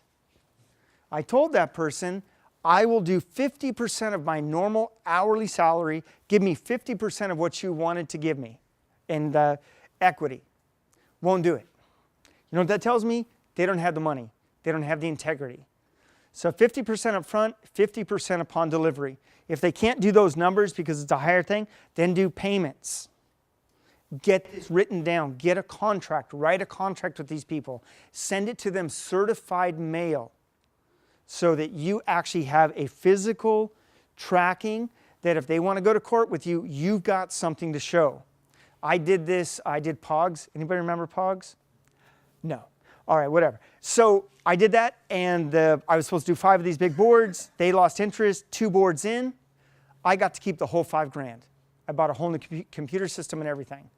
I told that person, I will do 50% of my normal hourly salary, give me 50% of what you wanted to give me in the equity. Won't do it. You know what that tells me? They don't have the money. They don't have the integrity. So 50% up front, 50% upon delivery. If they can't do those numbers because it's a higher thing, then do payments. Get this written down. Get a contract. Write a contract with these people. Send it to them certified mail so that you actually have a physical tracking that if they want to go to court with you, you've got something to show. I did this. I did Pogs. Anybody remember Pogs? No. All right, whatever. So I did that, and I was supposed to do 5 of these big boards. They lost interest. 2 boards in. I got to keep the whole $5,000. I bought a whole new computer system and everything.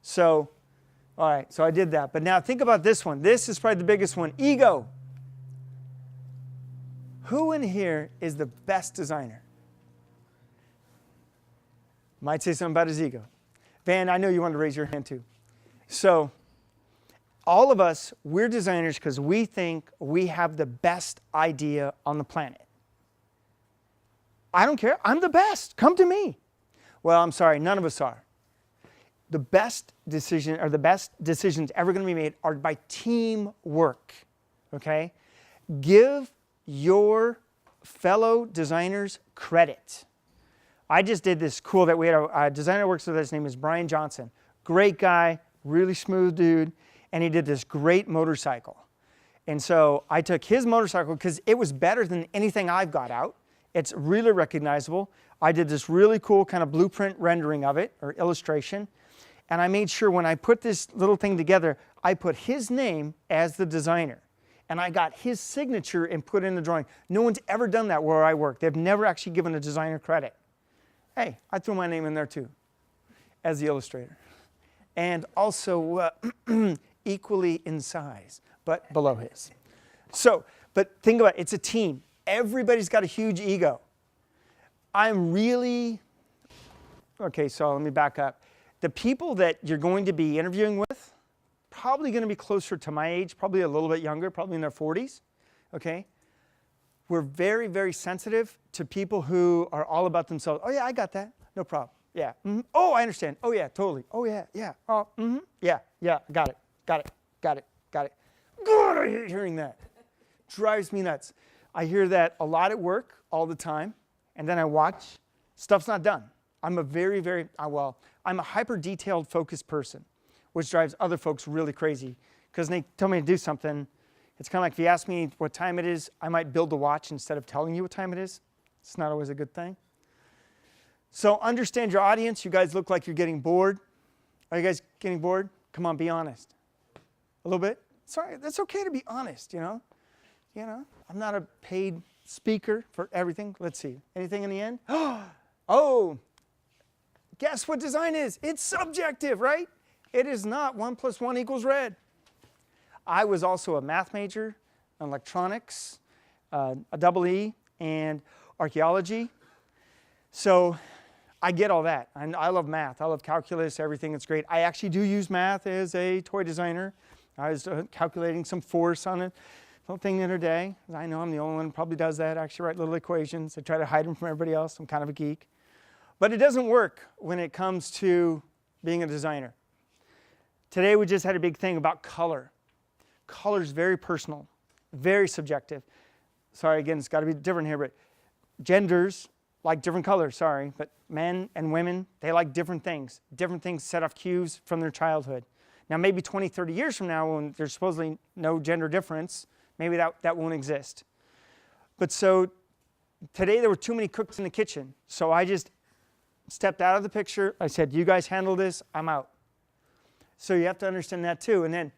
So, all right, so I did that. But now think about this one. This is probably the biggest one. Ego. Who in here is the best designer? Might say something about his ego. Van, I know you wanted to raise your hand too. So, all of us, we're designers because we think we have the best idea on the planet. I don't care. I'm the best. Come to me. Well, I'm sorry. None of us are. The best decision, or the best decisions ever going to be made are by teamwork. Okay? Give your fellow designers credit. I just did this cool that we had a designer who works with us. His name is Brian Johnson. Great guy, really smooth dude, and he did this great motorcycle. And so I took his motorcycle because it was better than anything I've got out. It's really recognizable. I did this really cool kind of blueprint rendering of it, or illustration. And I made sure when I put this little thing together, I put his name as the designer. And I got his signature and put in the drawing. No one's ever done that where I work. They've never actually given a designer credit. Hey, I threw my name in there too, as the illustrator. And also equally in size, but below his. So, but think about it, it's a team. Everybody's got a huge ego. I'm really, okay, so let me back up. The people that you're going to be interviewing with, probably going to be closer to my age, probably a little bit younger, probably in their 40s, okay? We're very, very sensitive to people who are all about themselves. Oh yeah, I got that, no problem. Yeah, oh, I understand. Oh yeah, totally. Oh yeah, yeah, oh, yeah, got it. God, I hate hearing that. Drives me nuts. I hear that a lot at work all the time, and then I watch, stuff's not done. I'm a very, very, I'm a hyper-detailed, focused person, which drives other folks really crazy, because when they tell me to do something, it's kind of like if you ask me what time it is, I might build a watch instead of telling you what time it is. It's not always a good thing. So understand your audience. You guys look like you're getting bored. Are you guys getting bored? Come on, be honest. A little bit? Sorry, that's okay to be honest, you know? You know, I'm not a paid speaker for everything. Let's see. Anything in the end? Oh, guess what design is? It's subjective, right? It is not 1 + 1 = red. I was also a math major, electronics, a double E, and archaeology. So I get all that. And I love math. I love calculus, everything. It's great. I actually do use math as a toy designer. I was calculating some force on a little thing the other day. I know I'm the only one who probably does that. I actually write little equations. I try to hide them from everybody else. I'm kind of a geek. But it doesn't work when it comes to being a designer. Today we just had a big thing about color. Color is very personal, very subjective. Sorry, again, it's got to be different here, but genders like different colors, sorry, but men and women, they like different things set off cues from their childhood. Now maybe 20, 30 years from now when there's supposedly no gender difference, maybe that won't exist. But so today there were too many cooks in the kitchen, so I just stepped out of the picture. I said, you guys handle this, I'm out. So you have to understand that too. And then,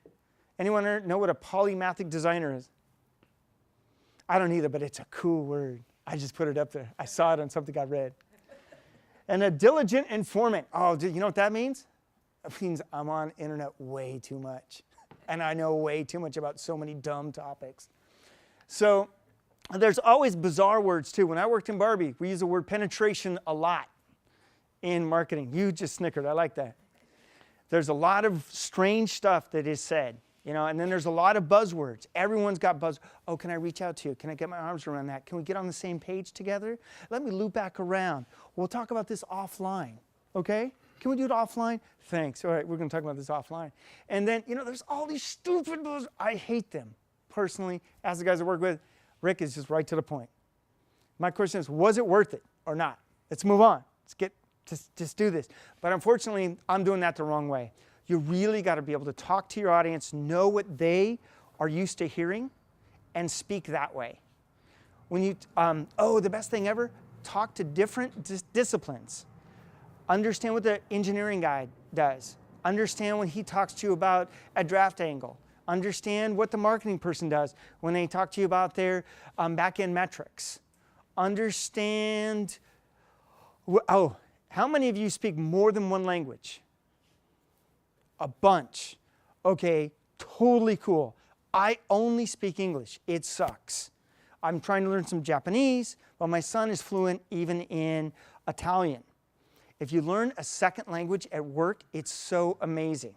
anyone know what a polymathic designer is? I don't either, but it's a cool word. I just put it up there. I saw it on something I read. And a diligent informant. Oh, you know what that means? It means I'm on internet way too much. And I know way too much about so many dumb topics. So there's always bizarre words too. When I worked in Barbie, we used the word penetration a lot in marketing. You just snickered. I like that. There's a lot of strange stuff that is said. You know, and then there's a lot of buzzwords. Everyone's got buzz. Oh, can I reach out to you? Can I get my arms around that? Can we get on the same page together? Let me loop back around. We'll talk about this offline, okay? Can we do it offline? Thanks. All right, we're going to talk about this offline. And then, you know, there's all these stupid buzzwords. I hate them. Personally, as the guys I work with, Rick is just right to the point. My question is, was it worth it or not? Let's move on. Let's just do this. But unfortunately, I'm doing that the wrong way. You really got to be able to talk to your audience, know what they are used to hearing, and speak that way. When you, the best thing ever, talk to different disciplines. Understand what the engineering guy does. Understand when he talks to you about a draft angle. Understand what the marketing person does when they talk to you about their back-end metrics. Understand, how many of you speak more than one language? A bunch. Okay, totally cool. I only speak English. It sucks. I'm trying to learn some Japanese, but my son is fluent even in Italian. If you learn a second language at work, it's so amazing.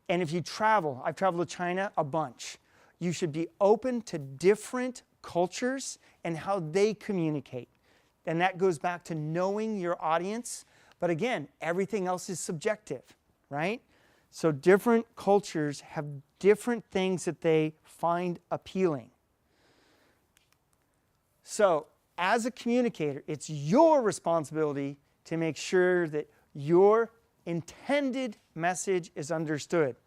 And if you travel, I've traveled to China a bunch. You should be open to different cultures and how they communicate. And that goes back to knowing your audience. But again, everything else is subjective, right? So different cultures have different things that they find appealing. So as a communicator, it's your responsibility to make sure that your intended message is understood.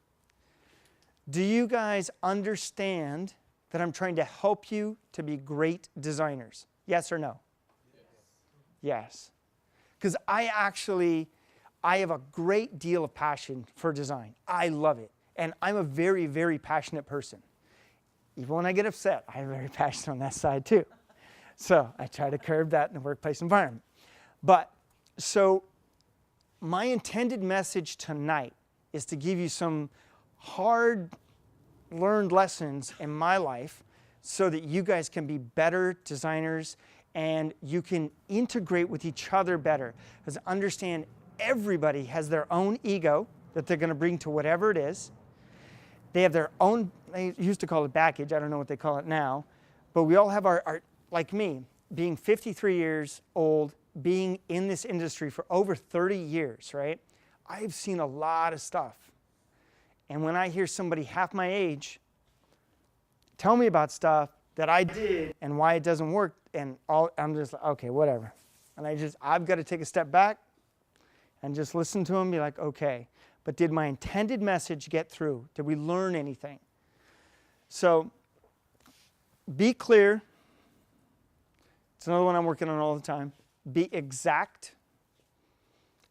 Do you guys understand that I'm trying to help you to be great designers? Yes or no? Yes. Because I have a great deal of passion for design. I love it. And I'm a very, very passionate person. Even when I get upset, I'm very passionate on that side too. So I try to curb that in the workplace environment. But so my intended message tonight is to give you some hard learned lessons in my life so that you guys can be better designers and you can integrate with each other better. Because understand everybody has their own ego that they're going to bring to whatever it is. They have their own, they used to call it baggage, I don't know what they call it now, but we all have our like me, being 53 years old, being in this industry for over 30 years, right? I've seen a lot of stuff. And when I hear somebody half my age tell me about stuff that I did and why it doesn't work, and I'm just like, okay, whatever. And I've got to take a step back and just listen to them and be like, okay, but did my intended message get through? Did we learn anything? So be clear. It's another one I'm working on all the time. Be exact.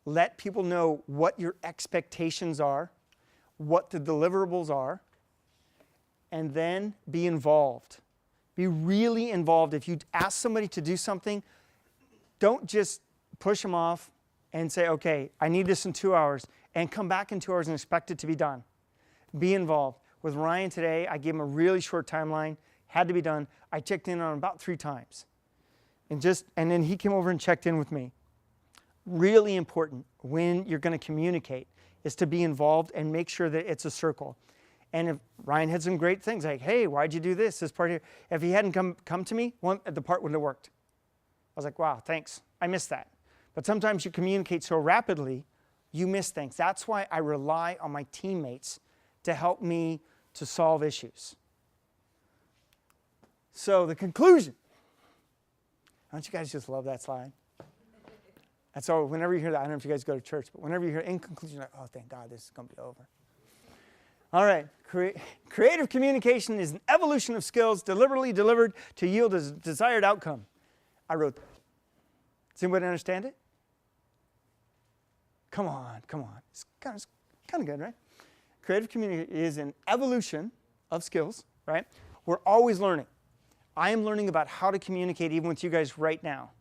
Let people know what your expectations are, what the deliverables are, and then be involved. Be really involved. If you ask somebody to do something, don't just push them off and say, okay, I need this in 2 hours, and come back in 2 hours and expect it to be done. Be involved. With Ryan today, I gave him a really short timeline, had to be done. I checked in on him about 3 times. And then he came over and checked in with me. Really important when you're going to communicate is to be involved and make sure that it's a circle. And if Ryan had some great things like, hey, why'd you do this part here? If he hadn't come to me, the part wouldn't have worked. I was like, wow, thanks. I missed that. But sometimes you communicate so rapidly, you miss things. That's why I rely on my teammates to help me to solve issues. So the conclusion. Don't you guys just love that slide? And so whenever you hear that, I don't know if you guys go to church, but whenever you hear in conclusion, you're like, oh, thank God, this is going to be over. All right. Creative communication is an evolution of skills deliberately delivered to yield a desired outcome. I wrote that. Does anybody understand it? Come on. It's kind of good, right? Creative communication is an evolution of skills, right? We're always learning. I am learning about how to communicate even with you guys right now.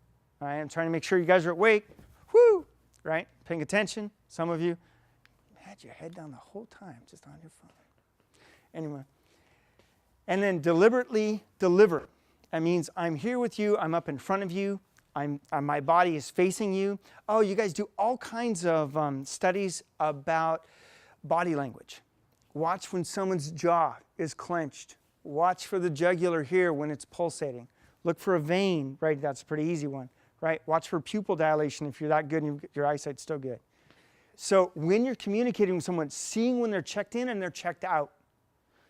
All right? I'm trying to make sure you guys are awake. Woo! Right? Paying attention. Some of you had your head down the whole time just on your phone. Anyway. And then deliberately deliver. That means I'm here with you. I'm up in front of you. My body is facing you. Oh, you guys do all kinds of studies about body language. Watch when someone's jaw is clenched. Watch for the jugular here when it's pulsating. Look for a vein, right? That's a pretty easy one, right? Watch for pupil dilation if you're that good and your eyesight's still good. So when you're communicating with someone, seeing when they're checked in and they're checked out.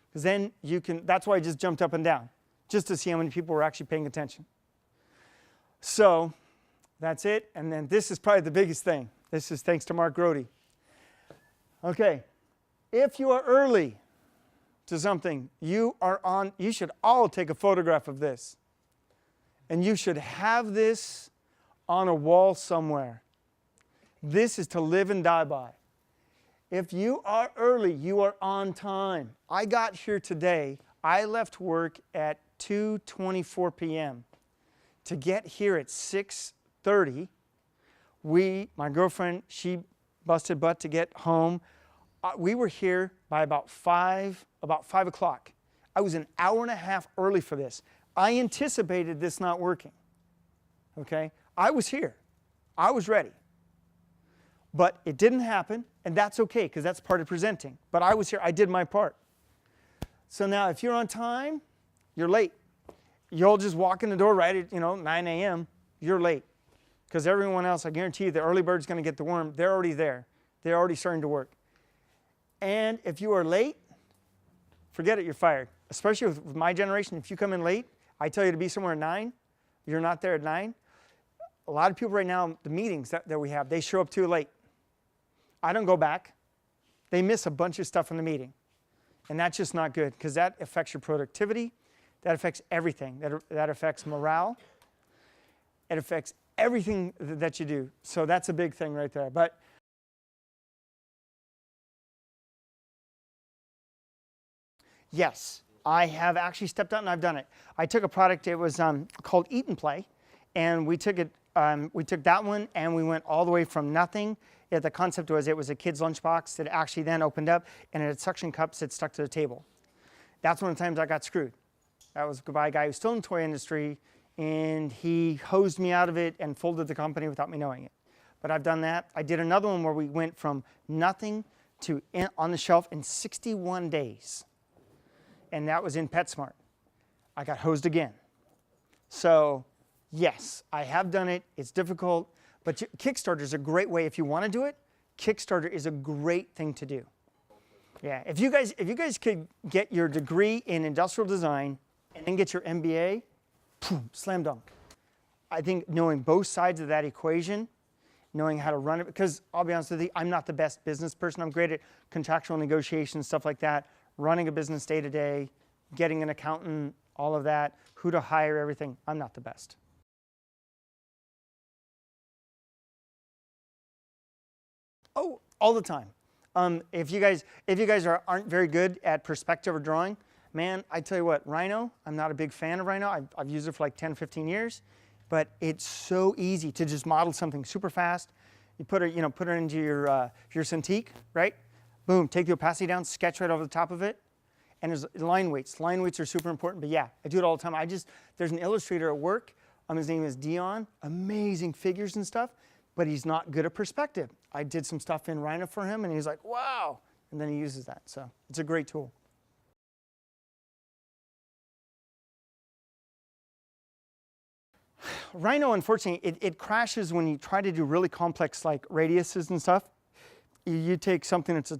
Because then you can, that's why I just jumped up and down, just to see how many people were actually paying attention. So that's it. And then this is probably the biggest thing. This is thanks to Mark Grody. Okay. If you are early to something, you should all take a photograph of this. And you should have this on a wall somewhere. This is to live and die by. If you are early, you are on time. I got here today. I left work at 2:24 p.m. to get here at 6:30. My girlfriend, she busted butt to get home. We were here by about 5 o'clock. I was an hour and a half early for this. I anticipated this not working. Okay? I was here. I was ready. But it didn't happen, and that's okay, because that's part of presenting. But I was here. I did my part. So now, if you're on time, you're late. You'll just walk in the door right at 9 a.m., you're late. Because everyone else, I guarantee you, the early bird's going to get the worm. They're already there. They're already starting to work. And if you are late, forget it, you're fired. Especially with my generation, if you come in late, I tell you to be somewhere at 9, you're not there at 9. A lot of people right now, the meetings that we have, they show up too late. I don't go back. They miss a bunch of stuff in the meeting. And that's just not good, because that affects your productivity. That affects everything. That affects morale. It affects everything that you do. So that's a big thing right there. But yes, I have actually stepped out and I've done it. I took a product, it was called Eat and Play, and we took that one and we went all the way from nothing. The concept was it was a kid's lunchbox that actually then opened up and it had suction cups that stuck to the table. That's one of the times I got screwed. That was by a guy who's still in the toy industry, and he hosed me out of it and folded the company without me knowing it. But I've done that. I did another one where we went from nothing to on the shelf in 61 days. And that was in PetSmart. I got hosed again. So yes, I have done it. It's difficult, but Kickstarter is a great way. If you want to do it, Kickstarter is a great thing to do. Yeah, if you guys could get your degree in industrial design and then get your MBA, boom, slam dunk. I think knowing both sides of that equation, knowing how to run it, because I'll be honest with you, I'm not the best business person. I'm great at contractual negotiations, stuff like that, running a business day to day, getting an accountant, all of that, who to hire, everything. I'm not the best. Oh, all the time. If you guys aren't very good at perspective or drawing, man, I tell you what, Rhino, I'm not a big fan of Rhino. I've used it for like 10, 15 years, but it's so easy to just model something super fast. You put it into your Cintiq, right? Boom, take the opacity down, sketch right over the top of it, and there's line weights. Line weights are super important, but yeah, I do it all the time. There's an illustrator at work. His name is Dion. Amazing figures and stuff, but he's not good at perspective. I did some stuff in Rhino for him, and he's like, wow, and then he uses that. So it's a great tool. Rhino, unfortunately, it crashes when you try to do really complex like radiuses and stuff. You take something that's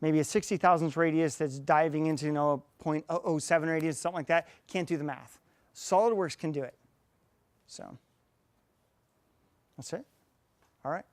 maybe a 60 thousandths radius that's diving into a 0.007 radius, something like that. Can't do the math. SolidWorks can do it. So that's it. All right.